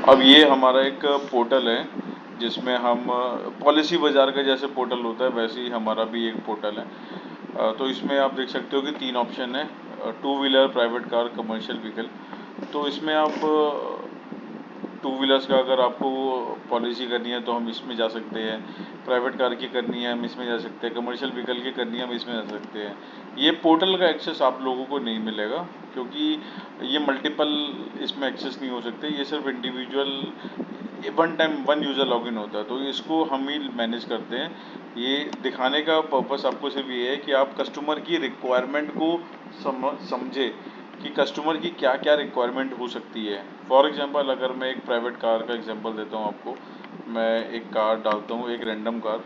अब ये हमारा एक पोर्टल है जिसमें हम पॉलिसी बाजार का जैसे पोर्टल होता है वैसे ही हमारा भी एक पोर्टल है। तो इसमें आप देख सकते हो कि 3 ऑप्शन है, two wheeler, private car, commercial vehicle. तो इसमें आप टू व्हीलर्स का अगर आपको पॉलिसी करनी है तो हम इसमें जा सकते हैं, प्राइवेट कार की करनी है हम इसमें जा सकते हैं, कमर्शियल व्हीकल की करनी है हम इसमें जा सकते हैं। ये पोर्टल का एक्सेस आप लोगों को नहीं मिलेगा क्योंकि ये मल्टीपल इसमें एक्सेस नहीं हो सकते, ये सिर्फ individual one time one user login होता है, तो इसको हम ही मैनेज करते हैं। ये दिखाने का पर्पस आपको सिर्फ ये है कि आप कस्टमर की रिक्वायरमेंट को समझे कि कस्टमर की क्या क्या रिक्वायरमेंट हो सकती है। फॉर एग्जांपल अगर मैं एक प्राइवेट कार का एग्जांपल देता हूँ आपको, मैं एक कार डालता हूँ, एक रैंडम कार,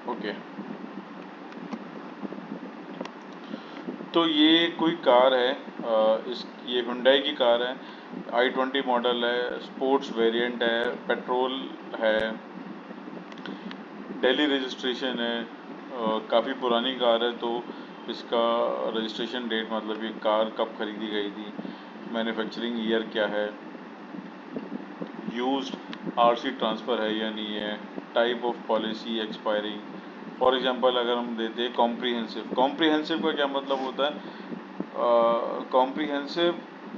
ओके। तो ये कोई कार है, ये हुंडई की कार है, i20 मॉडल है, स्पोर्ट्स वेरिएंट है, पेट्रोल है, दिल्ली रजिस्ट्रेशन है, काफ़ी पुरानी कार है। तो इसका रजिस्ट्रेशन डेट मतलब ये कार कब खरीदी गई थी, मैन्युफैक्चरिंग ईयर क्या है, यूज्ड आरसी ट्रांसफ़र है या नहीं है, type of policy expiring. For example अगर हम देते हैं कॉम्प्रिहेंसिव, कॉम्प्रिहेंसिव का क्या मतलब होता है, comprehensive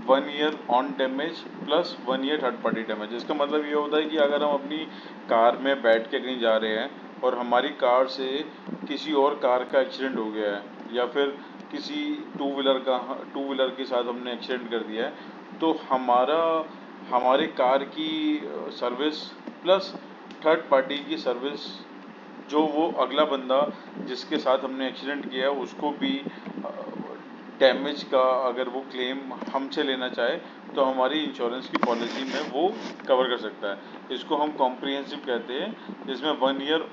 1 year on damage plus 1 year third party damage. इसका मतलब ये होता है कि अगर हम अपनी कार में बैठ के कहीं जा रहे हैं और हमारी कार से किसी और कार का एक्सीडेंट हो गया है या फिर किसी टू व्हीलर के साथ हमने एक्सीडेंट कर दिया है, तो हमारे कार की सर्विस प्लस थर्ड पार्टी की सर्विस, जो वो अगला बंदा जिसके साथ हमने एक्सीडेंट किया है उसको भी डैमेज का अगर वो क्लेम हमसे लेना चाहे तो हमारी इंश्योरेंस की पॉलिसी में वो कवर कर सकता है। इसको हम कॉम्प्रिहेंसिव कहते हैं, जिसमें 1 ईयर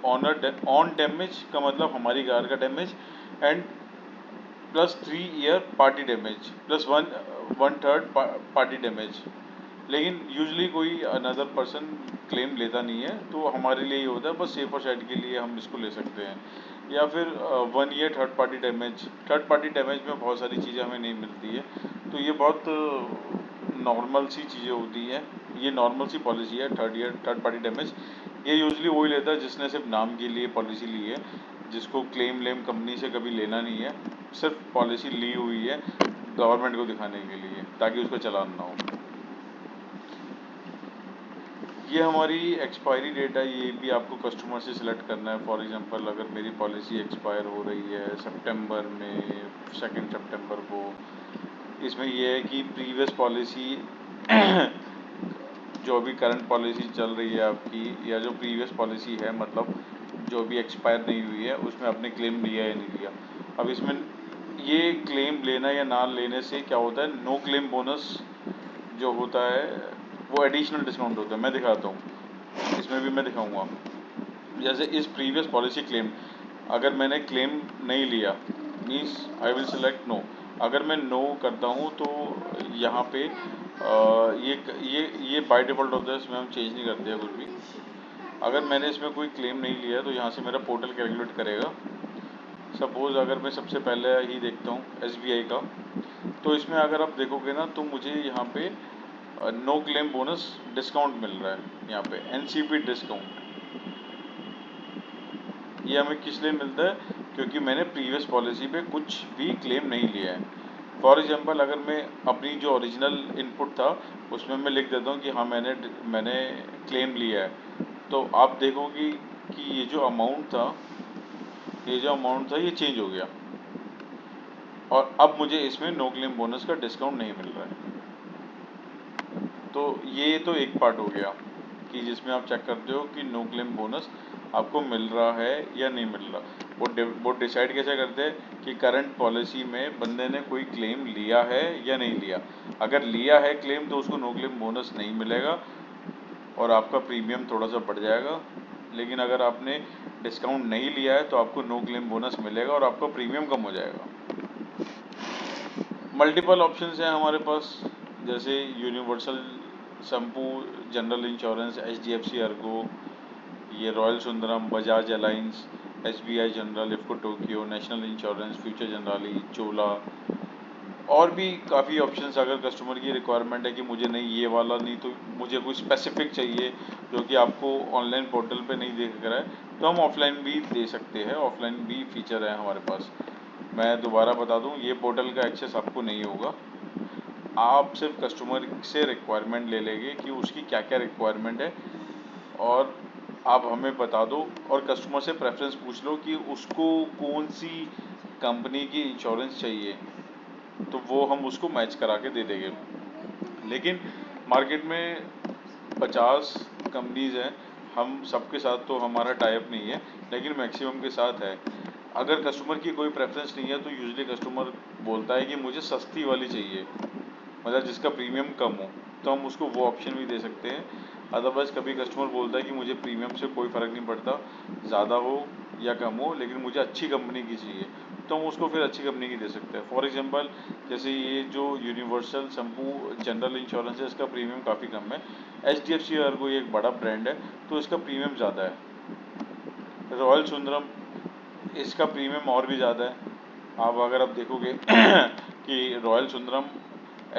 ऑन डैमेज का मतलब हमारी कार का damage, and plus 3 year party damage plus one third party damage. लेकिन यूजली कोई अनदर पर्सन क्लेम लेता नहीं है, तो हमारे लिए ये होता है बस सेफर साइड के लिए हम इसको ले सकते हैं। या फिर 1 year third party damage, third party damage में बहुत सारी चीज़ें हमें नहीं मिलती है, तो ये बहुत नॉर्मल सी चीज़ें होती हैं, ये नॉर्मल सी पॉलिसी है थर्ड पार्टी डैमेज। ये यूजली वही लेता है जिसने सिर्फ नाम के लिए पॉलिसी ली है, जिसको क्लेम कंपनी से कभी लेना नहीं है, सिर्फ पॉलिसी ली हुई है गवर्नमेंट को दिखाने के लिए ताकि उसको चलान ना हो। ये हमारी एक्सपायरी डेट है, ये भी आपको कस्टमर से सिलेक्ट करना है। फॉर एग्जांपल अगर मेरी पॉलिसी एक्सपायर हो रही है सितंबर में, 2 सितंबर को, इसमें ये है कि प्रीवियस पॉलिसी जो भी करंट पॉलिसी चल रही है आपकी, या जो प्रीवियस पॉलिसी है मतलब जो भी एक्सपायर नहीं हुई है, उसमें आपने क्लेम लिया या नहीं लिया। अब इसमें ये क्लेम लेना या ना लेने से क्या होता है, नो क्लेम बोनस जो होता है वो एडिशनल डिस्काउंट होता है। मैं दिखाता हूँ, इसमें भी मैं दिखाऊंगा। जैसे इस प्रीवियस पॉलिसी क्लेम, अगर मैंने क्लेम नहीं लिया means I will select no. अगर मैं नो करता हूँ तो यहाँ पे ये बाय डिफ़ॉल्ट होता है, इसमें हम चेंज नहीं करते हैं कुछ भी। अगर मैंने इसमें कोई क्लेम नहीं लिया तो यहाँ से मेरा पोर्टल कैलकुलेट करेगा। सपोज़ अगर मैं सबसे पहले ही देखता हूँ SBI का, तो इसमें अगर आप देखोगे ना तो मुझे यहाँ पे नो क्लेम बोनस डिस्काउंट मिल रहा है। यहाँ पे NCP डिस्काउंट, ये हमें किस लिए मिलता है, क्योंकि मैंने प्रीवियस पॉलिसी पे कुछ भी क्लेम नहीं लिया है। फॉर एग्जांपल अगर मैं अपनी जो ओरिजिनल इनपुट था उसमें मैं लिख देता हूँ कि हाँ मैंने क्लेम लिया है, तो आप देखोगे कि ये जो अमाउंट था ये चेंज हो गया और अब मुझे इसमें नो क्लेम बोनस का डिस्काउंट नहीं मिल रहा है। तो ये तो एक पार्ट हो गया कि जिसमें आप चेक करते हो कि नो क्लेम बोनस आपको मिल रहा है या नहीं मिल रहा। वो डिसाइड कैसे करते हैं कि करंट पॉलिसी में बंदे ने कोई क्लेम लिया है या नहीं लिया। अगर लिया है क्लेम तो उसको नो क्लेम बोनस नहीं मिलेगा और आपका प्रीमियम थोड़ा सा बढ़ जाएगा। लेकिन अगर आपने डिस्काउंट नहीं लिया है तो आपको नो क्लेम बोनस मिलेगा और आपका प्रीमियम कम हो जाएगा। मल्टीपल ऑप्शंस हैं हमारे पास, जैसे Universal Sompo, General Insurance, HDFC Ergo, ये Royal Sundaram, Bajaj Allianz, SBI General, IFFCO Tokio, National Insurance, Future Generali, Chola, और भी काफ़ी ऑप्शंस, अगर कस्टमर की रिक्वायरमेंट है कि मुझे नहीं ये वाला नहीं तो मुझे कुछ स्पेसिफिक चाहिए जो कि आपको ऑनलाइन पोर्टल पे नहीं दिख रहा है, तो हम ऑफलाइन भी दे सकते हैं, ऑफलाइन भी फीचर है हमारे पास। मैं दोबारा बता दूं, ये पोर्टल का एक्सेस आपको नहीं होगा, आप सिर्फ कस्टमर से रिक्वायरमेंट ले लेंगे कि उसकी क्या क्या रिक्वायरमेंट है, और आप हमें बता दो और कस्टमर से प्रेफरेंस पूछ लो कि उसको कौन सी कंपनी की इंश्योरेंस चाहिए, तो वो हम उसको मैच करा के दे देंगे। लेकिन मार्केट में 50 कंपनीज हैं, हम सबके साथ तो हमारा टाइप नहीं है, लेकिन मैक्सिमम के साथ है। अगर कस्टमर की कोई प्रेफरेंस नहीं है तो यूजली कस्टमर बोलता है कि मुझे सस्ती वाली चाहिए, मतलब जिसका प्रीमियम कम हो, तो हम उसको वो ऑप्शन भी दे सकते हैं। अदरवाइज़ कभी कस्टमर बोलता है कि मुझे प्रीमियम से कोई फ़र्क नहीं पड़ता, ज़्यादा हो या कम हो, लेकिन मुझे अच्छी कंपनी की चाहिए, तो हम उसको फिर अच्छी कंपनी की दे सकते हैं। फॉर एग्जांपल, जैसे ये जो यूनिवर्सल संपू जनरल इंश्योरेंस है, इसका प्रीमियम काफ़ी कम है। HDFC अर्गो एक बड़ा ब्रांड है, तो इसका प्रीमियम ज़्यादा है। रॉयल सुंदरम, इसका प्रीमियम और भी ज़्यादा है। अगर आप देखोगे कि रॉयल सुंदरम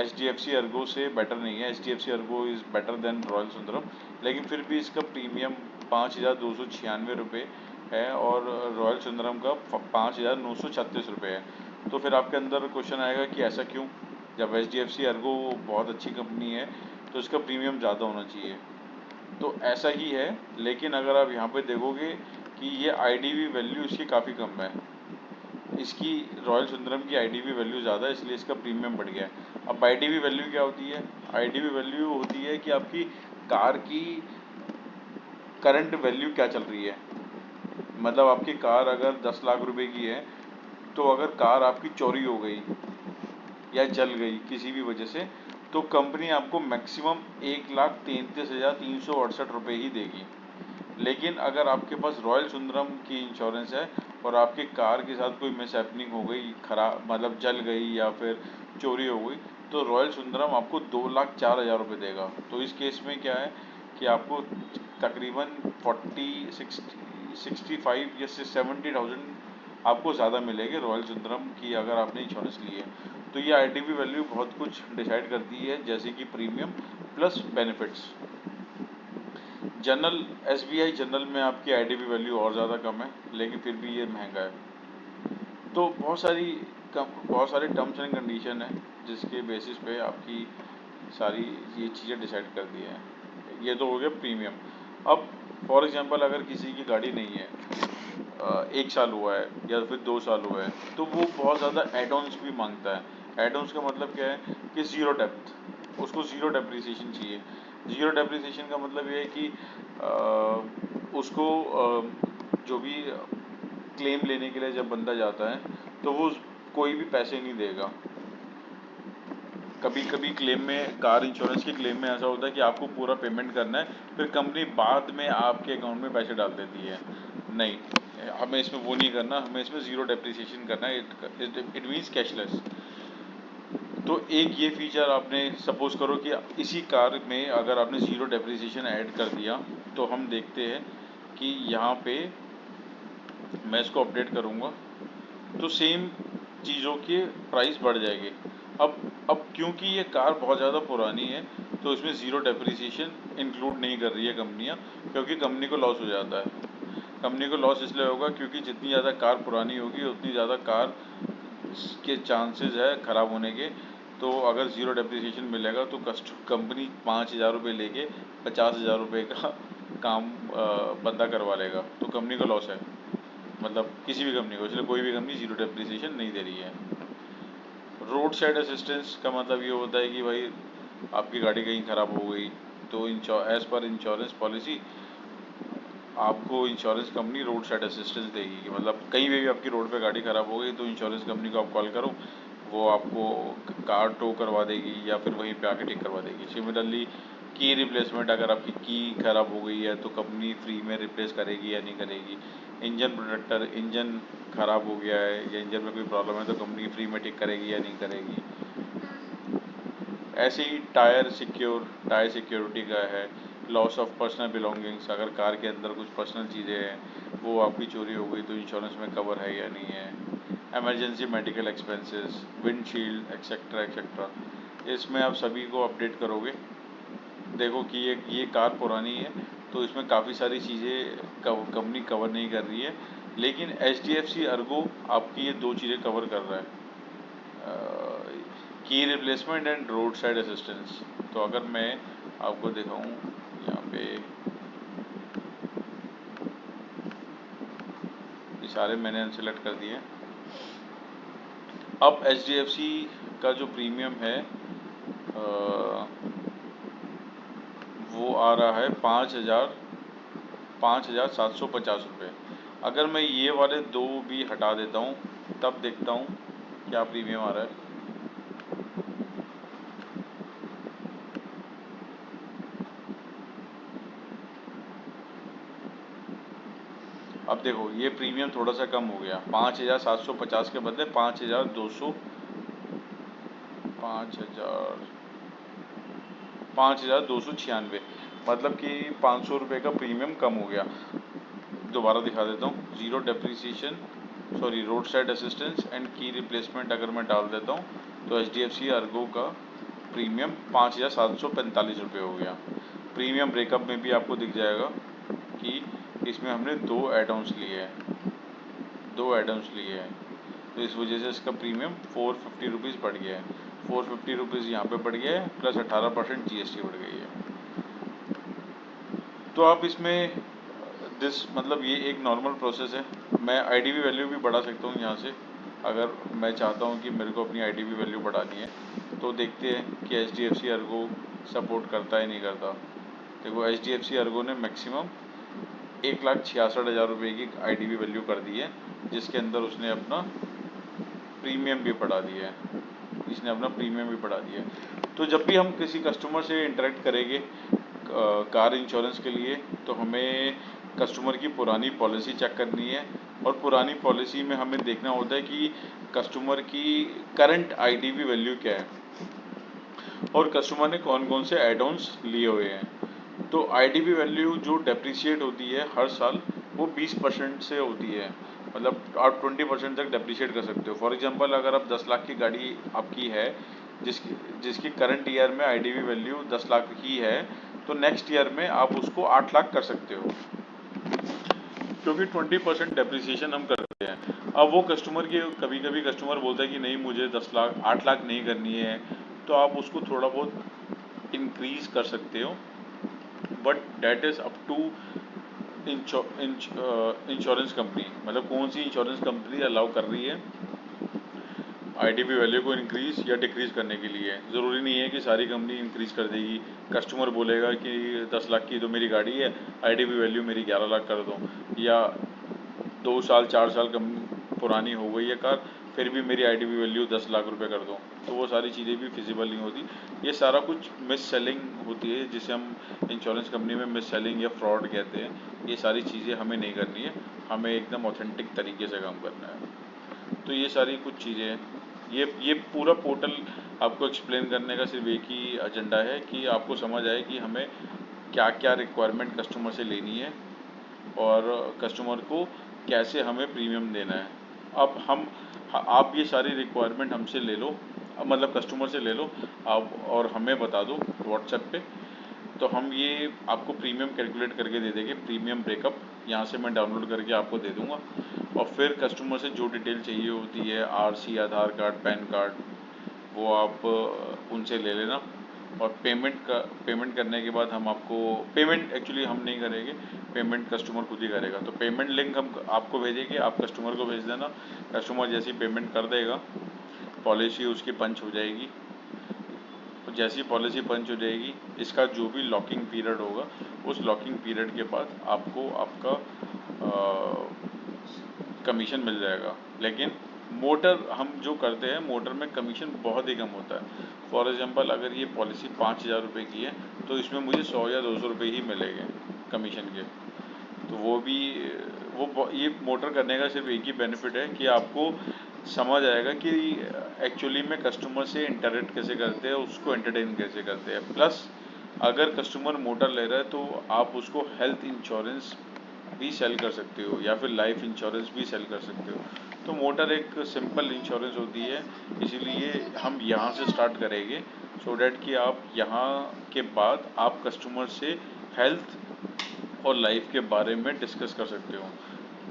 HDFC अर्गो से बेटर नहीं है, HDFC Ergo is better than royal Sundaram, लेकिन फिर भी इसका प्रीमियम 5,296 रुपये है और रॉयल सुंदरम का 5,936 रुपये है। तो फिर आपके अंदर क्वेश्चन आएगा कि ऐसा क्यों, जब HDFC अर्गो बहुत अच्छी कंपनी है तो इसका प्रीमियम ज़्यादा होना चाहिए। तो ऐसा ही है, लेकिन अगर आप यहाँ पे देखोगे कि ये IDV वैल्यू इसकी काफ़ी कम है, इसकी रॉयल सुंदरम की IDV वैल्यू ज़्यादा है, इसलिए इसका प्रीमियम बढ़ गया है। अब IDV वैल्यू क्या होती है? IDV वैल्यू होती है कि आपकी कार की करंट वैल्यू क्या चल रही है। मतलब आपकी कार अगर 10 लाख रुपए की है, तो अगर कार आपकी चोरी हो गई या जल गई किसी भी वजह से, तो कंपनी आपको मैक्सिमम 1,33,368 रुपये ही देगी। लेकिन अगर आपके पास रॉयल सुंदरम की इंश्योरेंस है और आपकी कार के साथ कोई मिसहैपनिंग हो गई, खराब मतलब जल गई या फिर चोरी हो गई, तो रॉयल सुंदरम आपको 2,04,000 रुपये देगा। तो इस केस में क्या है कि आपको तकरीबन 65 या 70,000 आपको ज़्यादा मिलेगी रॉयल सुंदरम की, अगर आपने इंश्योरेंस ली है। तो ये IDV वैल्यू बहुत कुछ डिसाइड करती है, जैसे कि premium plus benefits. General SBI general में आपकी IDV वैल्यू और ज़्यादा कम है, लेकिन फिर भी ये महंगा है। तो बहुत सारे टर्म्स एंड कंडीशन है, जिसके बेसिस पे आपकी सारी ये चीज़ें डिसाइड कर दी हैं। ये तो हो गया प्रीमियम। अब फॉर एग्जांपल, अगर किसी की गाड़ी नहीं है, 1 साल हुआ है या फिर 2 साल हुआ है, तो वो बहुत ज़्यादा एड ऑन्स भी मांगता है। एड ऑन्स का मतलब क्या है कि ज़ीरो डेप्थ, उसको ज़ीरो डेप्रिसिएशन चाहिए। ज़ीरो डेप्रिसिएशन का मतलब ये है कि उसको जो भी क्लेम लेने के लिए जब बंदा जाता है, तो वो कोई भी पैसे नहीं देगा। कभी कभी क्लेम में, कार इंश्योरेंस के क्लेम में ऐसा होता है कि आपको पूरा पेमेंट करना है, फिर कंपनी बाद में आपके अकाउंट में पैसे डाल देती है। नहीं, हमें इसमें वो नहीं करना, हमें इसमें ज़ीरो डेप्रिसिएशन करना है। It means cashless. तो एक ये फीचर आपने, सपोज करो कि इसी कार में अगर आपने ज़ीरो डेप्रिसिएशन ऐड कर दिया, तो हम देखते हैं कि यहाँ पे मैं इसको अपडेट करूँगा तो सेम चीज़ों की प्राइस बढ़ जाएगी। अब क्योंकि ये कार बहुत ज़्यादा पुरानी है, तो इसमें ज़ीरो डेप्रिसिएशन इंक्लूड नहीं कर रही है कंपनियाँ, क्योंकि कंपनी को लॉस हो जाता है। कंपनी को लॉस इसलिए होगा क्योंकि जितनी ज़्यादा कार पुरानी होगी उतनी ज़्यादा कार के चांसेस है ख़राब होने के। तो अगर ज़ीरो डेप्रिसिएशन मिलेगा तो कंपनी 5,000 रुपये लेके 50,000 रुपये का काम बंदा करवा लेगा, तो कंपनी को लॉस है। मतलब किसी भी कंपनी को, इसलिए कोई भी कंपनी ज़ीरो डेप्रिसिएशन नहीं दे रही है। रोड साइड असिस्टेंस का मतलब ये होता है कि भाई आपकी गाड़ी कहीं ख़राब हो गई, तो एज़ पर इंश्योरेंस पॉलिसी आपको insurance company road side assistance देगी। कि मतलब कहीं भी आपकी रोड पे गाड़ी ख़राब हो गई, तो इंश्योरेंस कंपनी को आप कॉल करो, वो आपको कार टो करवा देगी या फिर वहीं पे आके ठीक करवा देगी। सिमिलरली की रिप्लेसमेंट, अगर आपकी की ख़राब हो गई है तो कंपनी फ्री में रिप्लेस करेगी या नहीं करेगी। इंजन प्रोटेक्टर, इंजन ख़राब हो गया है या इंजन में कोई प्रॉब्लम है, तो कंपनी फ्री में ठीक करेगी या नहीं करेगी। ऐसे ही टायर सिक्योरिटी का है। लॉस ऑफ पर्सनल बिलोंगिंग्स, अगर कार के अंदर कुछ पर्सनल चीज़ें हैं, वो आपकी चोरी हो गई तो इंश्योरेंस में कवर है या नहीं है। Emergency medical expenses, windshield etcetera etcetera, इसमें आप सभी को अपडेट करोगे। देखो कि ये कार पुरानी है तो इसमें काफ़ी सारी चीज़ें कंपनी कवर नहीं कर रही है, लेकिन HDFC अर्गो आपकी ये दो चीज़ें कवर कर रहा है, की replacement and road side assistance. तो अगर मैं आपको दिखाऊं यहाँ पे, ये सारे मैंने अनसेलेक्ट कर दिए। अब HDFC का जो प्रीमियम है वो आ रहा है 5,750 रुपये। अगर मैं ये वाले दो भी हटा देता हूँ तब देखता हूँ क्या प्रीमियम आ रहा है। अब देखो ये प्रीमियम थोड़ा सा कम हो गया, 5,750 के बदले 5,200, 5,296, मतलब कि 500 रुपये का प्रीमियम कम हो गया। दोबारा दिखा देता हूँ, zero depreciation, sorry road side assistance and की रिप्लेसमेंट अगर मैं डाल देता हूँ तो HDFC अर्गो का प्रीमियम 5,745 रुपये हो गया। प्रीमियम ब्रेकअप में भी आपको दिख जाएगा कि इसमें हमने दो एड-ऑन्स लिए हैं, तो इस वजह से इसका प्रीमियम 450 रुपीज़ बढ़ गया है। 450 रुपीज़ यहाँ पे बढ़ गया है, प्लस 18% GST बढ़ गई है। तो आप इसमें मतलब ये एक नॉर्मल प्रोसेस है। मैं IDV वैल्यू भी बढ़ा सकता हूँ यहाँ से, अगर मैं चाहता हूँ कि मेरे को अपनी IDV वैल्यू बढ़ानी है। तो देखते हैं कि HDFC अर्गो सपोर्ट करता है नहीं करता। देखो HDFC अर्गो ने मैक्सिमम 1,66,000 रुपये की IDV वैल्यू कर दी है, जिसके अंदर उसने अपना प्रीमियम भी बढ़ा दिया है। तो जब भी हम किसी कस्टमर से इंटरेक्ट करेंगे कार इंश्योरेंस के लिए, तो हमें कस्टमर की पुरानी पॉलिसी चेक करनी है, और पुरानी पॉलिसी में हमें देखना होता है कि कस्टमर की करंट IDV वैल्यू क्या है और कस्टमर ने कौन कौन से एड-ऑन्स लिए हुए हैं। तो IDV वैल्यू जो डेप्रिशिएट होती है हर साल, वो 20% से होती है, मतलब आप 20% तक डेप्रिशिएट कर सकते हो। फॉर एग्जांपल अगर आप 10 लाख की गाड़ी आपकी है, जिसकी करंट ईयर में IDV वैल्यू 10 लाख ही है, तो नेक्स्ट ईयर में आप उसको 8 लाख कर सकते हो, क्योंकि 20% डेप्रिसिएशन हम करते हैं। अब वो कस्टमर की, कभी कभी कस्टमर बोलता है कि नहीं मुझे 10 लाख 8 लाख नहीं करनी है, तो आप उसको थोड़ा बहुत इंक्रीज कर सकते हो, but that is up to insurance company, मतलब कौन सी इंश्योरेंस कंपनी अलाउ कर रही है IDV वैल्यू को इंक्रीज या डिक्रीज करने के लिए। ज़रूरी नहीं है कि सारी कंपनी इंक्रीज कर देगी। कस्टमर बोलेगा कि 10 लाख की तो मेरी गाड़ी है, IDV वैल्यू मेरी 11 लाख कर दो, या 2 साल 4 साल कम पुरानी हो गई है कार, फिर भी मेरी IDV वैल्यू 10 लाख रुपए कर दो। तो वो सारी चीज़ें भी फिजिबल नहीं होती। ये सारा कुछ मिस सेलिंग होती है, जिसे हम इंश्योरेंस कंपनी में मिस सेलिंग या फ्रॉड कहते हैं। ये सारी चीज़ें हमें नहीं करनी है, हमें एकदम ऑथेंटिक तरीके से काम करना है। तो ये सारी कुछ चीज़ें हैं। ये पूरा पोर्टल आपको एक्सप्लेन करने का सिर्फ एक ही एजेंडा है कि आपको समझ आए कि हमें क्या क्या रिक्वायरमेंट कस्टमर से लेनी है और कस्टमर को कैसे हमें प्रीमियम देना है। अब आप ये सारी रिक्वायरमेंट हमसे ले लो, मतलब कस्टमर से ले लो आप, और हमें बता दो व्हाट्सएप पे, तो हम ये आपको प्रीमियम कैलकुलेट करके दे देंगे। प्रीमियम ब्रेकअप यहाँ से मैं डाउनलोड करके आपको दे दूँगा, और फिर कस्टमर से जो डिटेल चाहिए होती है, RC, आधार कार्ड, पैन कार्ड, वो आप उनसे ले लेना। और पेमेंट करने के बाद हम आपको, पेमेंट एक्चुअली हम नहीं करेंगे, पेमेंट कस्टमर खुद ही करेगा। तो पेमेंट लिंक हम आपको भेजेंगे, आप कस्टमर को भेज देना। कस्टमर जैसी पेमेंट कर देगा, पॉलिसी उसकी पंच हो जाएगी। तो जैसी पॉलिसी पंच हो जाएगी, इसका जो भी लॉकिंग पीरियड होगा, उस लॉकिंग पीरियड के बाद आपको आपका कमीशन मिल जाएगा। लेकिन मोटर हम जो करते हैं, मोटर में कमीशन बहुत ही कम होता है। फॉर एग्जांपल अगर ये पॉलिसी 5,000 रुपये की है, तो इसमें मुझे 100 या 200 रुपये ही मिलेंगे कमीशन के। तो ये मोटर करने का सिर्फ एक ही बेनिफिट है कि आपको समझ आएगा कि एक्चुअली में कस्टमर से इंटरेक्ट कैसे करते हैं, उसको एंटरटेन कैसे करते हैं। प्लस अगर कस्टमर मोटर ले रहा है तो आप उसको हेल्थ इंश्योरेंस भी सेल कर सकते हो, या फिर लाइफ इंश्योरेंस भी सेल कर सकते हो। तो मोटर एक सिंपल इंश्योरेंस होती है, इसीलिए हम यहाँ से स्टार्ट करेंगे सो डैट कि आप यहाँ के बाद आप कस्टमर से हेल्थ और लाइफ के बारे में डिस्कस कर सकते हो।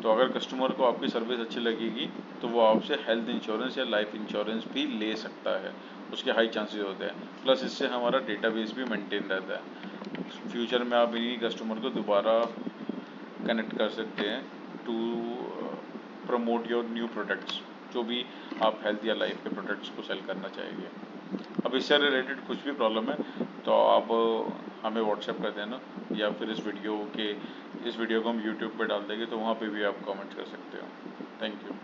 तो अगर कस्टमर को आपकी सर्विस अच्छी लगेगी तो वो आपसे हेल्थ इंश्योरेंस या लाइफ इंश्योरेंस भी ले सकता है, उसके हाई चांसेस होते हैं। प्लस इससे हमारा डेटाबेस भी मेंटेन रहता है। फ्यूचर में आप इन्हीं कस्टमर को दोबारा कनेक्ट कर सकते हैं to promote your new products, जो भी आप हेल्थ या लाइफ के प्रोडक्ट्स को सेल करना चाहेंगे। अब इससे रिलेटेड कुछ भी प्रॉब्लम है तो आप हमें व्हाट्सएप कर देना, या फिर इस वीडियो को हम यूट्यूब पे डाल देंगे तो वहाँ पे भी आप कमेंट कर सकते हो। Thank you.